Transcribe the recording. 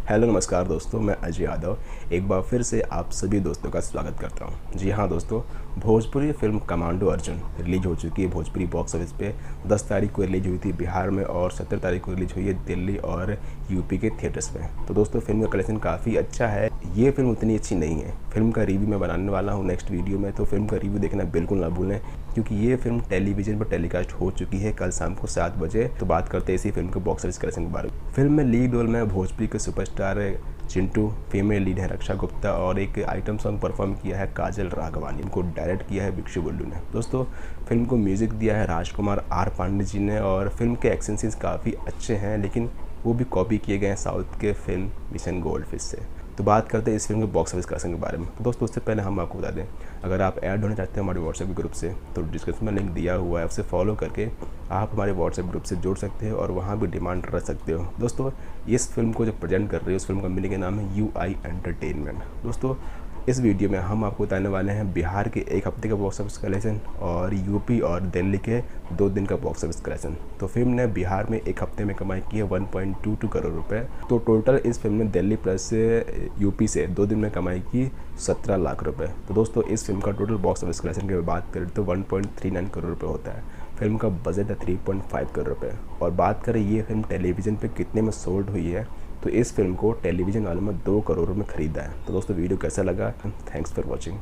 Hello नमस्कार दोस्तों, मैं अजय यादव एक बार फिर से आप सभी दोस्तों का स्वागत करता हूं। जी हाँ दोस्तों, Bhojpuri film commando Arjun release हो चुकी है भोजपुरी बॉक्स ऑफिस पे। 10 तारीख को रिलीज हुई थी बिहार में और 17 तारीख को रिलीज हुई है दिल्ली और यूपी के थिएटर्स में। तो दोस्तों फिल्म का कलेक्शन काफ़ी अच्छा है। ये फिल्म उतनी अच्छी नहीं है। फिल्म का रिव्यू मैं बनाने वाला हूँ नेक्स्ट वीडियो में, तो फिल्म का रिव्यू देखना बिल्कुल ना भूलें क्योंकि ये फिल्म टेलीविजन पर टेलीकास्ट हो चुकी है कल शाम को 7 बजे। तो बात करते हैं इसी फिल्म के बॉक्स ऑफिस कलेक्शन के बारे में। फिल्म में लीड रोल में भोजपुरी के सुपरस्टार चिंटू, फीमेल लीड है रक्षा गुप्ता और एक आइटम सॉन्ग परफॉर्म किया है काजल राघवानी। इनको डायरेक्ट किया है भिक्षु बुल्लू ने। दोस्तों फिल्म को म्यूज़िक दिया है राजकुमार आर पांडे जी ने और फिल्म के एक्शन सीन्स काफ़ी अच्छे हैं, लेकिन वो भी कॉपी किए गए हैं साउथ के फिल्म मिशन गोल्डफिश से। तो बात करते हैं इस फिल्म के बॉक्स ऑफिस कलेक्शन के बारे में। तो दोस्तों उससे पहले हम आपको बता दें, अगर आप ऐड होना चाहते हैं हमारे व्हाट्सएप ग्रुप से तो डिस्क्रिप्शन में लिंक दिया हुआ है, उसे फॉलो करके आप हमारे व्हाट्सएप ग्रुप से जुड़ सकते हैं और वहाँ भी डिमांड रख सकते हो। दोस्तों इस फिल्म को जो प्रेजेंट कर रही है उस फिल्म कंपनी का नाम है UI एंटरटेनमेंट। दोस्तों इस वीडियो में हम आपको बताने वाले हैं बिहार के एक हफ्ते का बॉक्स ऑफिस कलेक्शन और यूपी और दिल्ली के 2 दिन का बॉक्स ऑफिस कलेक्शन। तो फिल्म ने बिहार में एक हफ्ते में कमाई की है 1.22 करोड़ रुपए। तो टोटल इस फिल्म ने दिल्ली प्लस यूपी से 2 दिन में कमाई की 17 लाख रुपए। तो दोस्तों इस फिल्म का टोटल बॉक्स ऑफिस कलेक्शन की बात करें तो 1.39 करोड़ रुपये होता है। फिल्म का बजट है 3.5 करोड़ रुपये। और बात करें ये फिल्म टेलीविज़न पे कितने में सोल्ड हुई है, तो इस फिल्म को टेलीविज़न वालों में 2 करोड़ में ख़रीदा है। तो दोस्तों वीडियो कैसा लगा? Thanks for watching.